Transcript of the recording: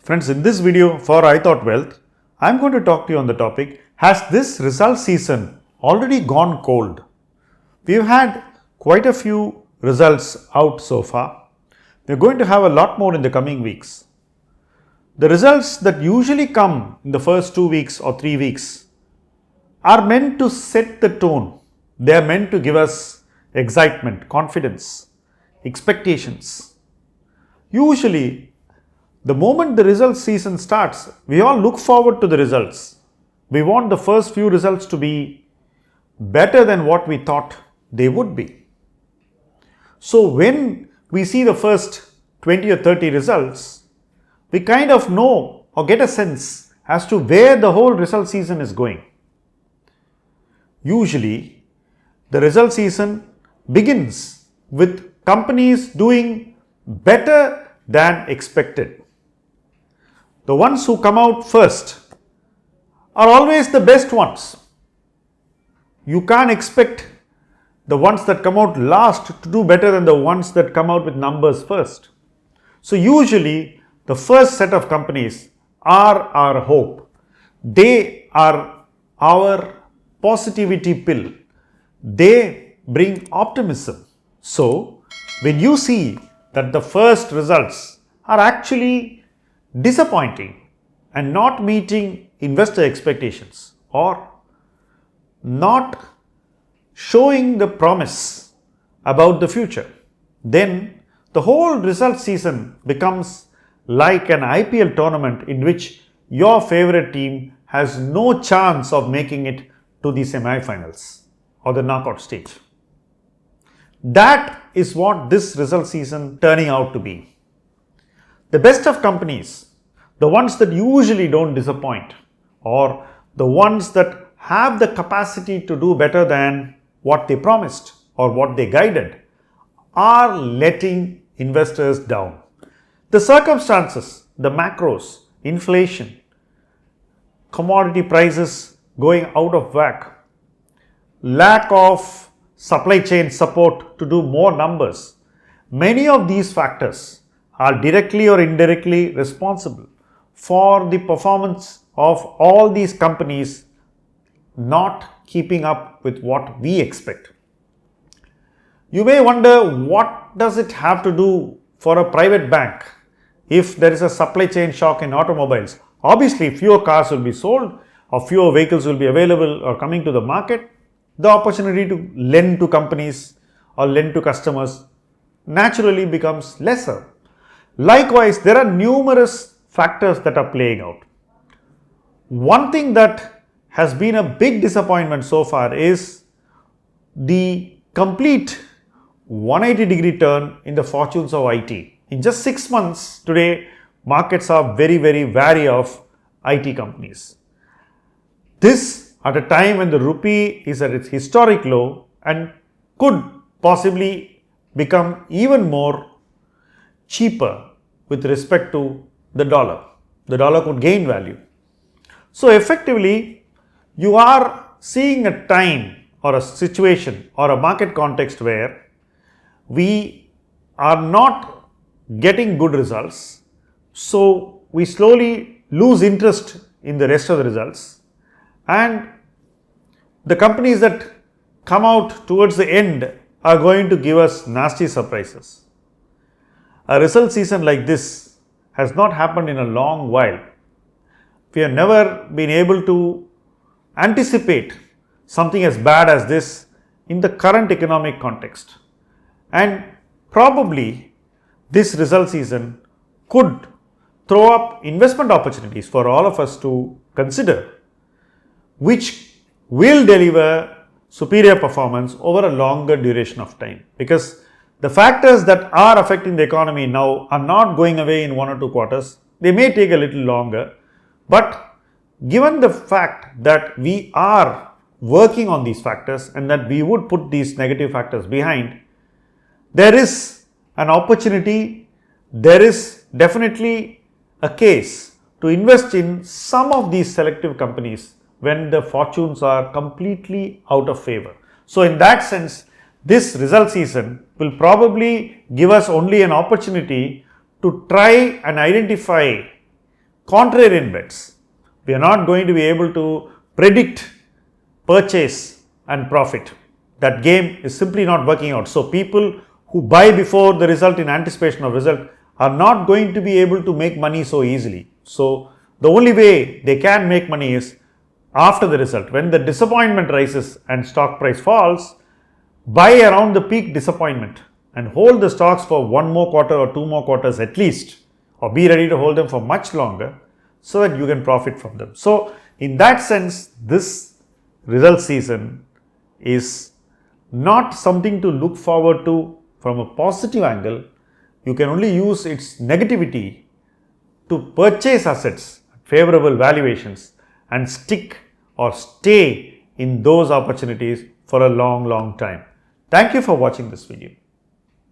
Friends, in this video for I Thought Wealth, I am going to talk to you on the topic, has this result season already gone cold? We have had quite a few results out so far. We are going to have a lot more in the coming weeks. The results that usually come in the first 2 weeks or 3 weeks are meant to set the tone. They are meant to give us excitement, confidence, expectations. Usually, the moment the result season starts, we all look forward to the results. We want the first few results to be better than what we thought they would be. So when we see the first 20 or 30 results, we kind of know or get a sense as to where the whole result season is going. Usually, the result season begins with companies doing better than expected. The ones who come out first are always the best ones. You can't expect the ones that come out last to do better than the ones that come out with numbers first. So usually the first set of companies are our hope. They are our positivity pill. They bring optimism. So when you see that the first results are actually disappointing and not meeting investor expectations or not showing the promise about the future, then the whole result season becomes like an IPL tournament in which your favorite team has no chance of making it to the semi-finals or the knockout stage. That is what this result season turning out to be. The best of companies, the ones that usually don't disappoint or the ones that have the capacity to do better than what they promised or what they guided, are letting investors down. The circumstances, the macros, inflation, commodity prices going out of whack, lack of supply chain support to do more numbers, many of these factors are directly or indirectly responsible for the performance of all these companies not keeping up with what we expect. You may wonder, what does it have to do for a private bank if there is a supply chain shock in automobiles? Obviously, fewer cars will be sold or fewer vehicles will be available or coming to the market. The opportunity to lend to companies or lend to customers naturally becomes lesser. Likewise, there are numerous factors that are playing out. One thing that has been a big disappointment so far is the complete 180-degree turn in the fortunes of IT. In just 6 months, today, markets are very wary of IT companies. This at a time when the rupee is at its historic low and could possibly become even more cheaper with respect to the dollar. The dollar could gain value. So effectively, you are seeing a time or a situation or a market context where we are not getting good results. So we slowly lose interest in the rest of the results, and the companies that come out towards the end are going to give us nasty surprises. A result season like this has not happened in a long while. We have never been able to anticipate something as bad as this in the current economic context. And probably this result season could throw up investment opportunities for all of us to consider, which will deliver superior performance over a longer duration of time, because the factors that are affecting the economy now are not going away in 1 or 2 quarters. They may take a little longer, but given the fact that we are working on these factors and that we would put these negative factors behind, there is an opportunity, there is definitely a case to invest in some of these selective companies when the fortunes are completely out of favor. So in that sense, this result season will probably give us only an opportunity to try and identify contrarian bets. We are not going to be able to predict purchase and profit. That game is simply not working out. So people who buy before the result in anticipation of result are not going to be able to make money so easily. So the only way they can make money is after the result. When the disappointment rises and stock price falls, buy around the peak disappointment and hold the stocks for one more quarter or two more quarters at least, or be ready to hold them for much longer so that you can profit from them. So in that sense, this result season is not something to look forward to from a positive angle. You can only use its negativity to purchase assets at favorable valuations and stick or stay in those opportunities for a long time. Thank you for watching this video.